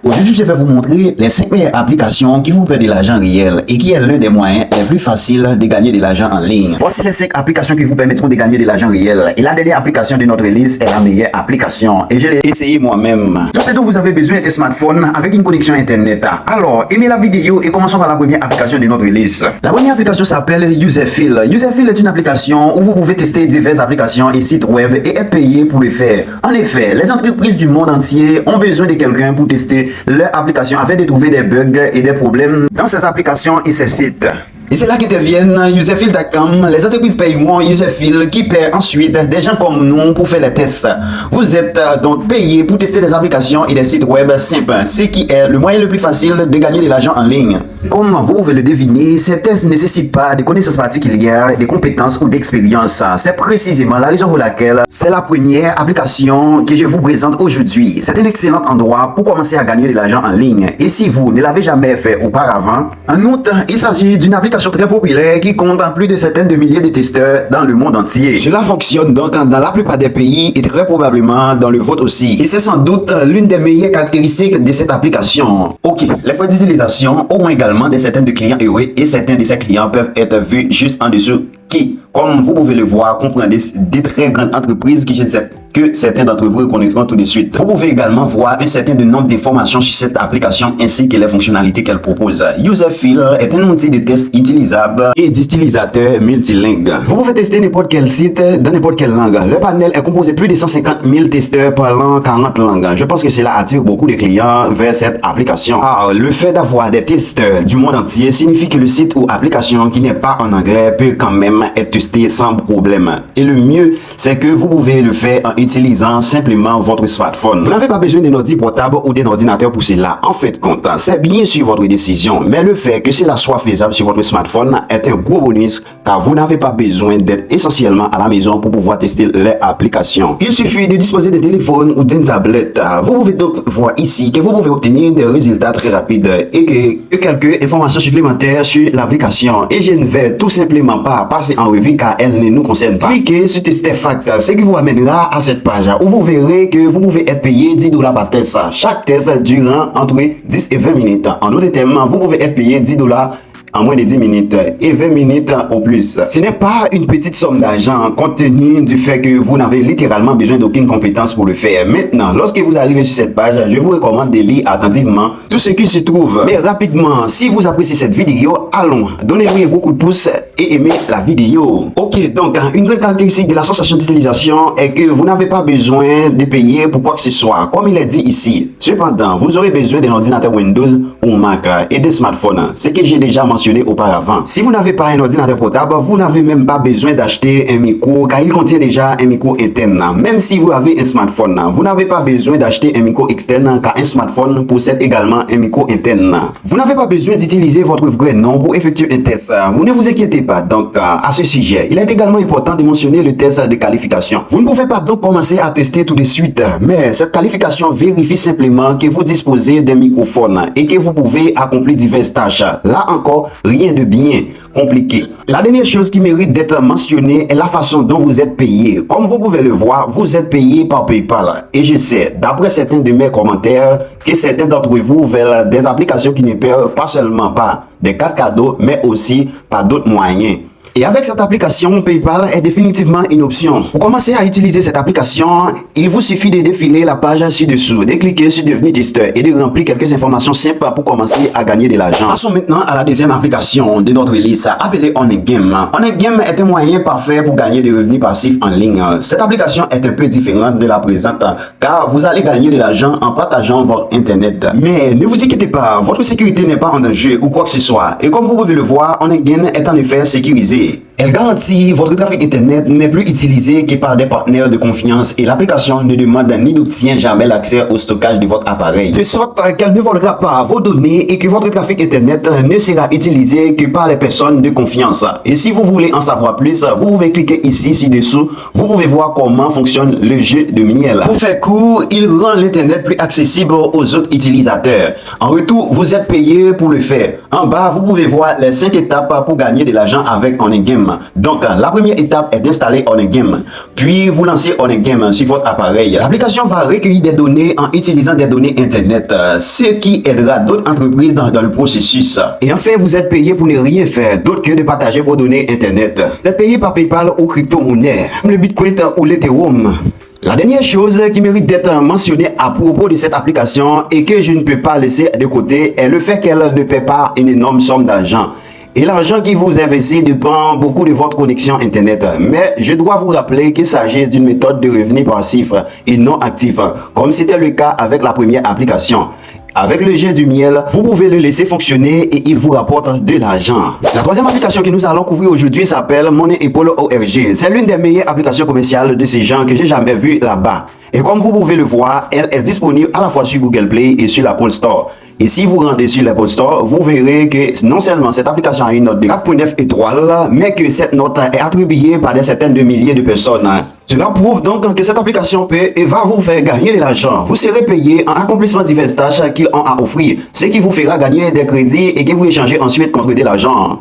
Aujourd'hui, je vais vous montrer les 5 meilleures applications qui vous paient de l'argent réel et qui est l'un des moyens les plus faciles de gagner de l'argent en ligne. Voici les 5 applications qui vous permettront de gagner de l'argent réel. Et la dernière application de notre liste est la meilleure application. Et je l'ai essayé moi-même. Tout ce dont vous avez besoin est un smartphone avec une connexion internet. Alors, aimez la vidéo et commençons par la première application de notre liste. La première application s'appelle Userfil. Userfil est une application où vous pouvez tester diverses applications et sites web et être payé pour le faire. En effet, les entreprises du monde entier ont besoin de quelqu'un pour tester leur application afin de trouver des bugs et des problèmes dans ces applications et ces sites. Et c'est là qu'interviennent Userfil.com, les entreprises payeront Userfil qui paient ensuite des gens comme nous pour faire les tests. Vous êtes donc payé pour tester des applications et des sites web simples, ce qui est le moyen le plus facile de gagner de l'argent en ligne. Comme vous pouvez le deviner, ces tests ne nécessitent pas de connaissances particulières, de compétences ou d'expérience. C'est précisément la raison pour laquelle c'est la première application que je vous présente aujourd'hui. C'est un excellent endroit pour commencer à gagner de l'argent en ligne. Et si vous ne l'avez jamais fait auparavant, en outre, il s'agit d'une application très populaire qui compte plus de centaines de milliers de testeurs dans le monde entier. Cela fonctionne donc dans la plupart des pays et très probablement dans le vôtre aussi. Et c'est sans doute l'une des meilleures caractéristiques de cette application. Ok, les frais d'utilisation auront également des centaines de clients heureux et certains de ces clients peuvent être vus juste en dessous qui, comme vous pouvez le voir, comprennent des très grandes entreprises qui je ne sais que certains d'entre vous reconnaîtront tout de suite. Vous pouvez également voir un certain nombre d'informations sur cette application ainsi que les fonctionnalités qu'elle propose. Userfil est un outil de test utilisable et d'utilisateurs multilingues. Vous pouvez tester n'importe quel site dans n'importe quelle langue. Le panel est composé de plus de 150 000 testeurs parlant 40 langues. Je pense que cela attire beaucoup de clients vers cette application. Le fait d'avoir des testeurs du monde entier signifie que le site ou application qui n'est pas en anglais peut quand même être testé sans problème. Et le mieux, c'est que vous pouvez le faire en utilisant simplement votre smartphone. Vous n'avez pas besoin d'un ordi portable ou d'un ordinateur pour cela. En fait, compte, c'est bien sûr votre décision, mais le fait que cela soit faisable sur votre smartphone est un gros bonus car vous n'avez pas besoin d'être essentiellement à la maison pour pouvoir tester les applications. Il suffit de disposer d'un téléphone ou d'une tablette. Vous pouvez donc voir ici que vous pouvez obtenir des résultats très rapides et que quelques informations supplémentaires sur l'application. Et je ne vais tout simplement pas passer en revue car elle ne nous concerne pas. Cliquez sur Tester Fact, ce qui vous amènera à cette page où vous verrez que vous pouvez être payé $10 par test. Chaque test durant entre 10 et 20 minutes. En d'autres termes, vous pouvez être payé $10 en moins de 10 minutes et 20 minutes au plus. Ce n'est pas une petite somme d'argent compte tenu du fait que vous n'avez littéralement besoin d'aucune compétence pour le faire. Maintenant, lorsque vous arrivez sur cette page, je vous recommande de lire attentivement tout ce qui se trouve. Mais rapidement, si vous appréciez cette vidéo, allons, donnez-lui un beaucoup de pouces et aimez la vidéo. Ok, donc une grande caractéristique de la sensation d'utilisation est que vous n'avez pas besoin de payer pour quoi que ce soit, comme il est dit ici. Cependant, vous aurez besoin d'un ordinateur Windows ou Mac et de smartphones, ce que j'ai déjà mentionné auparavant. Si vous n'avez pas un ordinateur portable, vous n'avez même pas besoin d'acheter un micro car il contient déjà un micro interne. Même si vous avez un smartphone, vous n'avez pas besoin d'acheter un micro externe car un smartphone possède également un micro interne. Vous n'avez pas besoin d'utiliser votre vrai nom pour effectuer un test. Vous ne vous inquiétez pas donc à ce sujet. Il est également important de mentionner le test de qualification. Vous ne pouvez pas donc commencer à tester tout de suite, mais cette qualification vérifie simplement que vous disposez d'un microphone et que vous pouvez accomplir diverses tâches. Là encore, rien de bien compliqué. La dernière chose qui mérite d'être mentionnée est la façon dont vous êtes payé. Comme vous pouvez le voir, vous êtes payé par PayPal. Et je sais, d'après certains de mes commentaires, que certains d'entre vous veulent des applications qui ne paient pas seulement par des cartes cadeaux, mais aussi par d'autres moyens. Et avec cette application, PayPal est définitivement une option. Pour commencer à utiliser cette application, il vous suffit de défiler la page ci-dessous, de cliquer sur devenir testeur et de remplir quelques informations simples pour commencer à gagner de l'argent. Passons maintenant à la deuxième application de notre liste, appelée OnEgame. OnEgame est un moyen parfait pour gagner des revenus passifs en ligne. Cette application est un peu différente de la présente car vous allez gagner de l'argent en partageant votre internet. Mais ne vous inquiétez pas, votre sécurité n'est pas en danger ou quoi que ce soit. Et comme vous pouvez le voir, OnEgame est en effet sécurisé. Elle garantit votre trafic internet n'est plus utilisé que par des partenaires de confiance et l'application ne demande ni n'obtient jamais l'accès au stockage de votre appareil. De sorte qu'elle ne volera pas vos données et que votre trafic internet ne sera utilisé que par les personnes de confiance. Et si vous voulez en savoir plus, vous pouvez cliquer ici ci-dessous. Vous pouvez voir comment fonctionne le jeu de miel. Pour faire court, il rend l'internet plus accessible aux autres utilisateurs. En retour, vous êtes payé pour le faire. En bas, vous pouvez voir les 5 étapes pour gagner de l'argent avec OnEgame. game. Donc, la première étape est d'installer On Game. Puis, vous lancez On Game sur votre appareil. L'application va recueillir des données en utilisant des données Internet, ce qui aidera d'autres entreprises dans le processus. Et enfin, vous êtes payé pour ne rien faire d'autre que de partager vos données Internet. Vous êtes payé par PayPal ou crypto-monnaie, comme le Bitcoin ou l'Ethereum. La dernière chose qui mérite d'être mentionnée à propos de cette application et que je ne peux pas laisser de côté est le fait qu'elle ne paie pas une énorme somme d'argent. Et l'argent qui vous investit dépend beaucoup de votre connexion Internet. Mais je dois vous rappeler qu'il s'agit d'une méthode de revenu passif et non actif, comme c'était le cas avec la première application. Avec le jeu du miel, vous pouvez le laisser fonctionner et il vous rapporte de l'argent. La troisième application que nous allons couvrir aujourd'hui s'appelle MoneyApple.org. C'est l'une des meilleures applications commerciales de ces gens que j'ai jamais vues là-bas. Et comme vous pouvez le voir, elle est disponible à la fois sur Google Play et sur l'Apple Store. Et si vous rendez sur l'Apple Store, vous verrez que non seulement cette application a une note de 4.9 étoiles, mais que cette note est attribuée par des centaines de milliers de personnes. Cela prouve donc que cette application peut et va vous faire gagner de l'argent. Vous serez payé en accomplissement de diverses tâches qu'ils ont à offrir, ce qui vous fera gagner des crédits et que vous échangez ensuite contre de l'argent.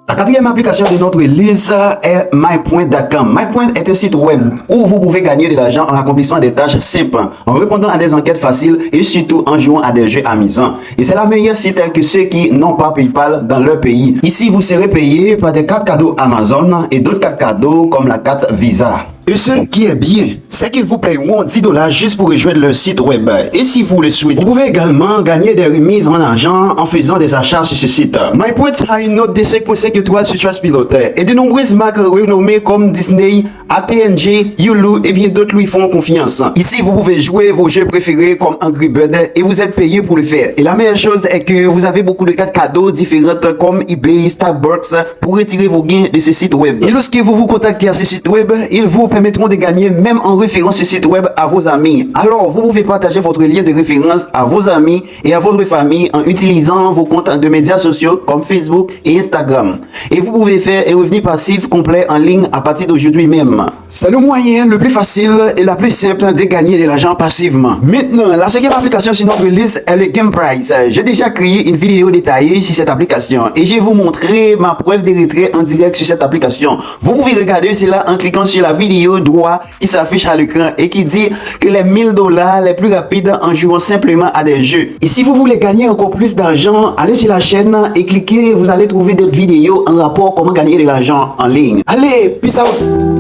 La quatrième application de notre liste est MyPoint.com. MyPoint est un site web où vous pouvez gagner de l'argent en accomplissement des tâches simples, en répondant à des enquêtes faciles et surtout en jouant à des jeux amusants. Et c'est la meilleure site que ceux qui n'ont pas PayPal dans leur pays. Ici, vous serez payé par des cartes cadeaux Amazon et d'autres cartes cadeaux comme la carte Visa. Et ce qui est bien, c'est qu'ils vous paieront 10 $ juste pour rejoindre leur site web. Et si vous le souhaitez, vous pouvez également gagner des remises en argent en faisant des achats sur ce site. MyPoint a une note de 5.5 étoiles sur Trustpilot et de nombreuses marques renommées comme Disney, AT&T, Hulu et bien d'autres lui font confiance. Ici, vous pouvez jouer vos jeux préférés comme Angry Birds et vous êtes payé pour le faire. Et la meilleure chose est que vous avez beaucoup de cartes cadeaux différentes comme eBay, Starbucks pour retirer vos gains de ce site web. Et lorsque vous vous contactez à ce site web, ils vous permettront de gagner même en référant ce site web à vos amis. Alors, vous pouvez partager votre lien de référence à vos amis et à votre famille en utilisant vos comptes de médias sociaux comme Facebook et Instagram. Et vous pouvez faire un revenu passif complet en ligne à partir d'aujourd'hui même. C'est le moyen le plus facile et la plus simple de gagner de l'argent passivement. Maintenant, la cinquième application sur notre liste est le Game Price. J'ai déjà créé une vidéo détaillée sur cette application et je vais vous montrer ma preuve de retrait en direct sur cette application. Vous pouvez regarder cela en cliquant sur la vidéo droite qui s'affiche à l'écran et qui dit que les 1000 $ les plus rapides en jouant simplement à des jeux. Et si vous voulez gagner encore plus d'argent, allez sur la chaîne et cliquez, vous allez trouver d'autres vidéos en rapport comment gagner de l'argent en ligne. Allez, peace out!